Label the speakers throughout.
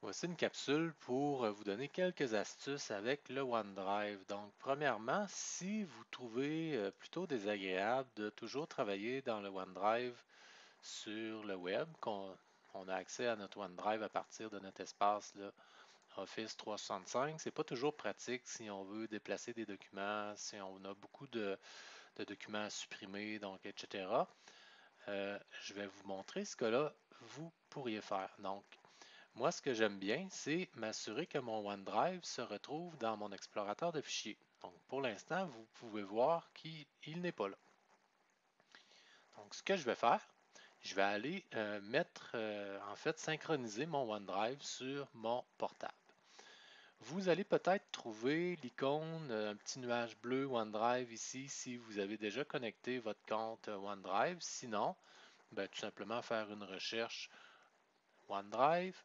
Speaker 1: Voici une capsule pour vous donner quelques astuces avec le OneDrive. Donc, premièrement, si vous trouvez plutôt désagréable de toujours travailler dans le OneDrive sur le web, qu'on on a accès à notre OneDrive à partir de notre espace là, Office 365, c'est pas toujours pratique si on veut déplacer des documents, si on a beaucoup de documents à supprimer, donc etc. Je vais vous montrer ce que là vous pourriez faire. Donc, moi, ce que j'aime bien, c'est m'assurer que mon OneDrive se retrouve dans mon explorateur de fichiers. Donc, pour l'instant, vous pouvez voir qu'il n'est pas là. Donc, ce que je vais faire, je vais aller en fait, synchroniser mon OneDrive sur mon portable. Vous allez peut-être trouver l'icône, un petit nuage bleu OneDrive ici si vous avez déjà connecté votre compte OneDrive. Sinon, ben, tout simplement faire une recherche OneDrive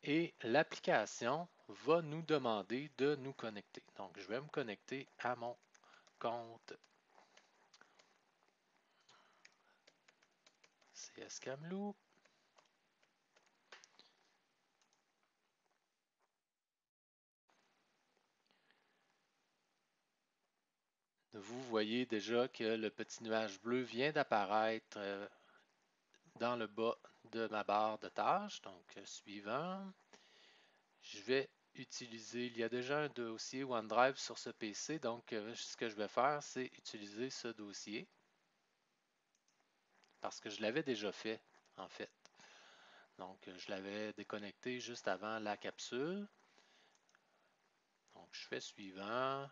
Speaker 1: et l'application va nous demander de nous connecter. Donc, je vais me connecter à mon compte CS Camelot. Vous voyez déjà que le petit nuage bleu vient d'apparaître dans le bas de ma barre de tâches. Donc, suivant, je vais utiliser, il y a déjà un dossier OneDrive sur ce PC, donc ce que je vais faire, c'est utiliser ce dossier parce que je l'avais déjà fait, en fait. Donc, je l'avais déconnecté juste avant la capsule. Donc, je fais suivant,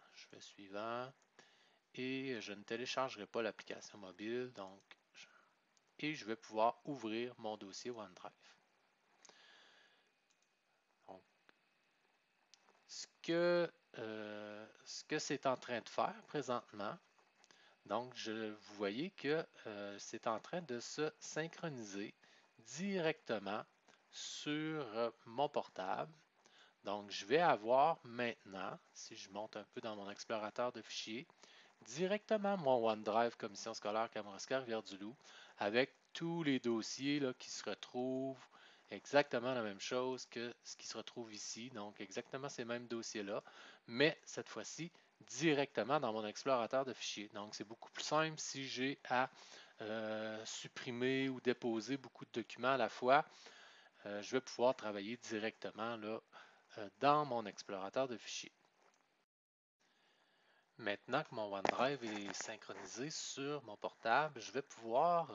Speaker 1: et je ne téléchargerai pas l'application mobile. Donc, et je vais pouvoir ouvrir mon dossier OneDrive. Donc, ce que c'est en train de faire présentement, donc vous voyez que c'est en train de se synchroniser directement sur mon portable. Donc, je vais avoir maintenant, si je monte un peu dans mon explorateur de fichiers, directement mon OneDrive Commission scolaire Kamouraska Rivière-du-Loup avec tous les dossiers là, qui se retrouvent exactement la même chose que ce qui se retrouve ici, donc exactement ces mêmes dossiers-là, mais cette fois-ci directement dans mon explorateur de fichiers. Donc c'est beaucoup plus simple si j'ai à supprimer ou déposer beaucoup de documents à la fois. Je vais pouvoir travailler directement là, dans mon explorateur de fichiers. Maintenant que mon OneDrive est synchronisé sur mon portable, je vais pouvoir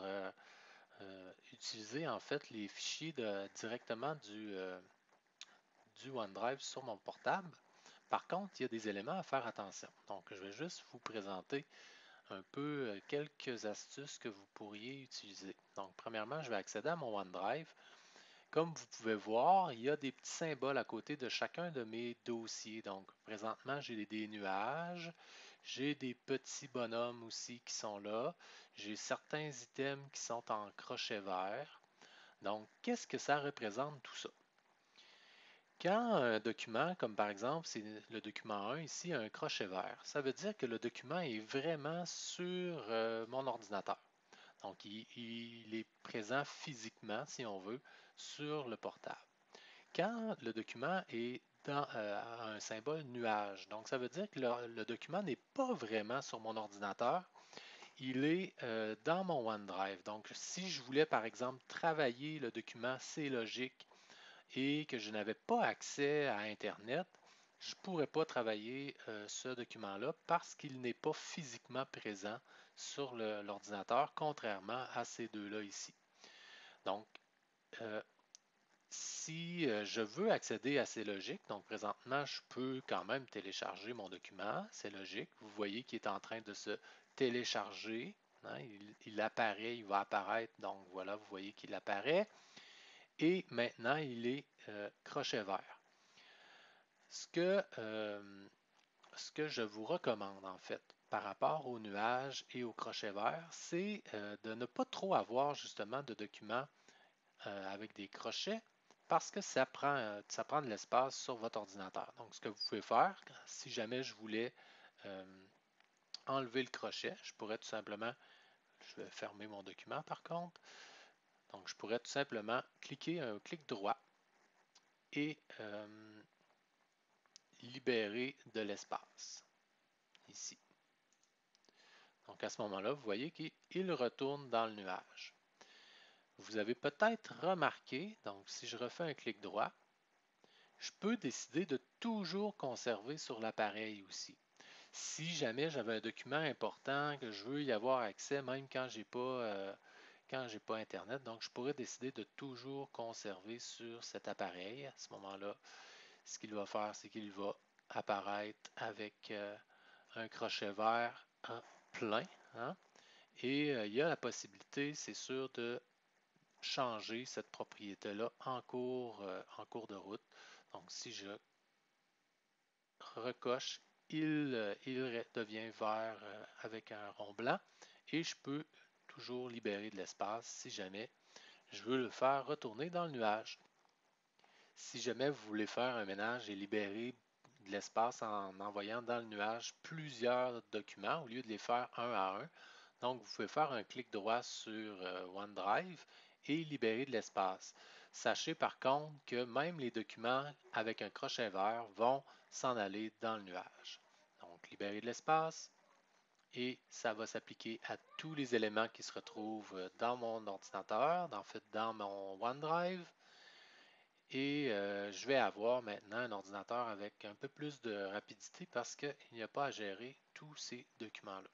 Speaker 1: utiliser en fait les fichiers directement du OneDrive sur mon portable. Par contre, il y a des éléments à faire attention. Donc, je vais juste vous présenter un peu quelques astuces que vous pourriez utiliser. Donc, premièrement, je vais accéder à mon OneDrive. Comme vous pouvez voir, il y a des petits symboles à côté de chacun de mes dossiers. Donc, présentement, j'ai des nuages, j'ai des petits bonhommes aussi qui sont là, j'ai certains items qui sont en crochet vert. Donc, qu'est-ce que ça représente tout ça? Quand un document, comme par exemple, c'est le document 1 ici, a un crochet vert, ça veut dire que le document est vraiment sur mon ordinateur. Donc, il est présent physiquement, si on veut, sur le portable. Quand le document est dans un symbole nuage, donc ça veut dire que le document n'est pas vraiment sur mon ordinateur, il est dans mon OneDrive. Donc, si je voulais, par exemple, travailler le document C'est logique et que je n'avais pas accès à Internet, je ne pourrais pas travailler ce document-là parce qu'il n'est pas physiquement présent sur l'ordinateur, contrairement à ces deux-là ici. Donc, euh, si je veux accéder à ces logiques, donc présentement, je peux quand même télécharger mon document, c'est logique. Vous voyez qu'il est en train de se télécharger. Hein, il apparaît, il va apparaître. Donc voilà, vous voyez qu'il apparaît. Et maintenant, il est crochet vert. Ce que je vous recommande en fait par rapport aux nuages et au crochet vert, c'est de ne pas trop avoir justement de documents avec des crochets parce que ça prend de l'espace sur votre ordinateur. Donc, ce que vous pouvez faire, si jamais je voulais euh, enlever le crochet, je pourrais tout simplement, je vais fermer mon document par contre, donc je pourrais tout simplement cliquer un clic droit et libérer de l'espace ici. Donc à ce moment-là, vous voyez qu'il retourne dans le nuage. Vous avez peut-être remarqué, donc si je refais un clic droit, je peux décider de toujours conserver sur l'appareil aussi. Si jamais j'avais un document important que je veux y avoir accès, même quand j'ai pas Internet, donc je pourrais décider de toujours conserver sur cet appareil. À ce moment-là, ce qu'il va faire, c'est qu'il va apparaître avec un crochet vert plein. Hein? Et il y a la possibilité, c'est sûr, de changer cette propriété-là en cours de route. Donc, si je recoche, il devient vert avec un rond blanc et je peux toujours libérer de l'espace si jamais je veux le faire retourner dans le nuage. Si jamais vous voulez faire un ménage et libérer de l'espace en envoyant dans le nuage plusieurs documents au lieu de les faire un à un, donc vous pouvez faire un clic droit sur OneDrive et libérer de l'espace. Sachez par contre que même les documents avec un crochet vert vont s'en aller dans le nuage. Donc libérer de l'espace et ça va s'appliquer à tous les éléments qui se retrouvent dans mon ordinateur, en fait dans mon OneDrive. Et je vais avoir maintenant un ordinateur avec un peu plus de rapidité parce qu'il n'y a pas à gérer tous ces documents-là.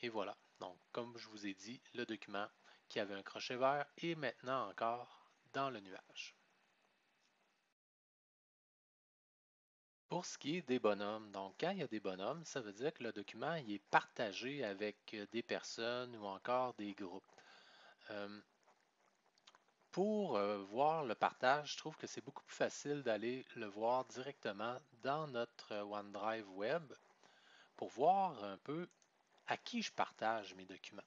Speaker 1: Et voilà, donc comme je vous ai dit, le document qui avait un crochet vert est maintenant encore dans le nuage. Pour ce qui est des bonhommes, donc quand il y a des bonhommes, ça veut dire que le document il est partagé avec des personnes ou encore des groupes. Pour voir le partage, je trouve que c'est beaucoup plus facile d'aller le voir directement dans notre OneDrive web pour voir un peu à qui je partage mes documents.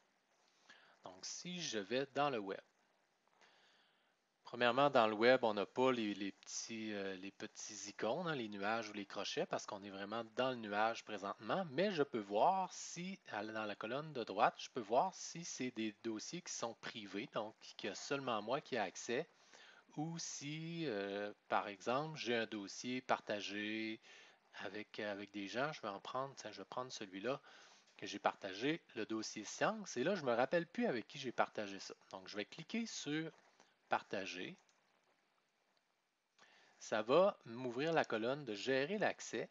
Speaker 1: Donc, si je vais dans le web, premièrement, dans le web, on n'a pas les petits icônes, hein, les nuages ou les crochets, parce qu'on est vraiment dans le nuage présentement, mais je peux voir si, dans la colonne de droite, je peux voir si c'est des dossiers qui sont privés, donc qu'il y a seulement moi qui ai accès, ou si, par exemple, j'ai un dossier partagé avec des gens, je vais en prendre, tiens, je vais prendre celui-là que j'ai partagé, le dossier science, et là, je ne me rappelle plus avec qui j'ai partagé ça. Donc, je vais cliquer sur partager. Ça va m'ouvrir la colonne de gérer l'accès.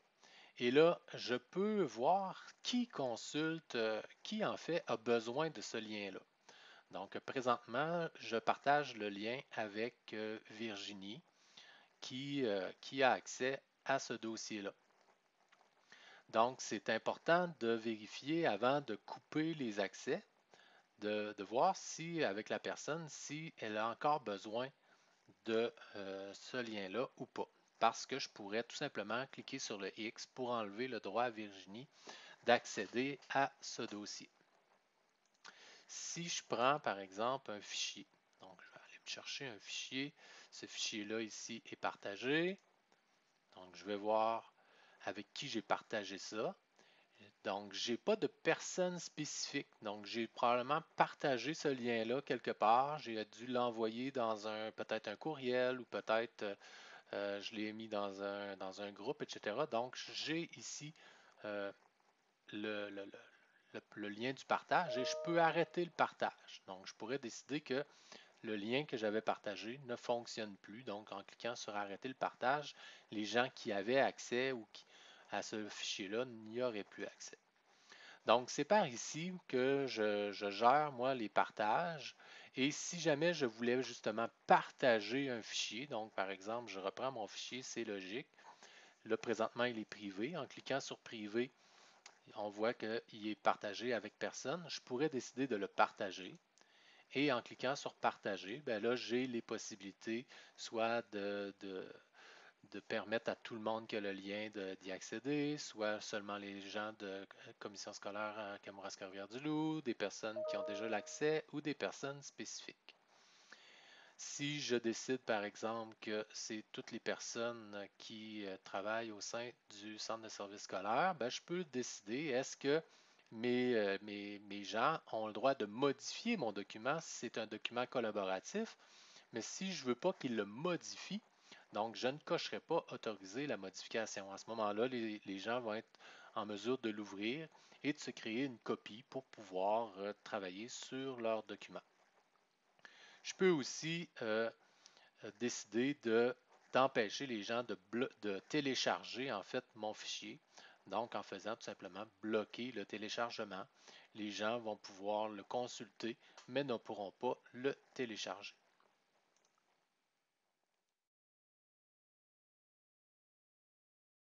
Speaker 1: Et là, je peux voir qui consulte, qui en fait a besoin de ce lien-là. Donc, présentement, je partage le lien avec Virginie qui a accès à ce dossier-là. Donc, c'est important de vérifier avant de couper les accès, de voir si, avec la personne, si elle a encore besoin de ce lien-là ou pas. Parce que je pourrais tout simplement cliquer sur le X pour enlever le droit à Virginie d'accéder à ce dossier. Si je prends par exemple un fichier, donc je vais aller me chercher un fichier, ce fichier-là ici est partagé, donc je vais voir avec qui j'ai partagé ça. Donc, je n'ai pas de personne spécifique. Donc, j'ai probablement partagé ce lien-là quelque part. J'ai dû l'envoyer dans peut-être un courriel ou peut-être je l'ai mis dans un groupe, etc. Donc, j'ai ici euh, le, le- le lien du partage et je peux arrêter le partage. Donc, je pourrais décider que le lien que j'avais partagé ne fonctionne plus. Donc, en cliquant sur arrêter le partage, les gens qui avaient accès à ce fichier-là n'y auraient plus accès. Donc, c'est par ici que je gère, moi, les partages. Et si jamais je voulais justement partager un fichier, donc par exemple, je reprends mon fichier, c'est logique. Là, présentement, il est privé. En cliquant sur privé, on voit qu'il est partagé avec personne. Je pourrais décider de le partager. Et en cliquant sur partager, ben là, j'ai les possibilités soit de permettre à tout le monde qui a le lien d'y accéder, soit seulement les gens de commission scolaire à Kamouraska-Rivière-du-Loup, des personnes qui ont déjà l'accès ou des personnes spécifiques. Si je décide, par exemple, que c'est toutes les personnes qui travaillent au sein du centre de service scolaire, ben, je peux décider, est-ce que mes gens ont le droit de modifier mon document si c'est un document collaboratif Mais si je ne veux pas qu'il le modifie, donc je ne cocherai pas autoriser la modification. À ce moment-là, les gens vont être en mesure de l'ouvrir et de se créer une copie pour pouvoir travailler sur leur document. Je peux aussi décider d'empêcher les gens de télécharger en fait mon fichier. Donc, en faisant tout simplement bloquer le téléchargement, les gens vont pouvoir le consulter, mais ne pourront pas le télécharger.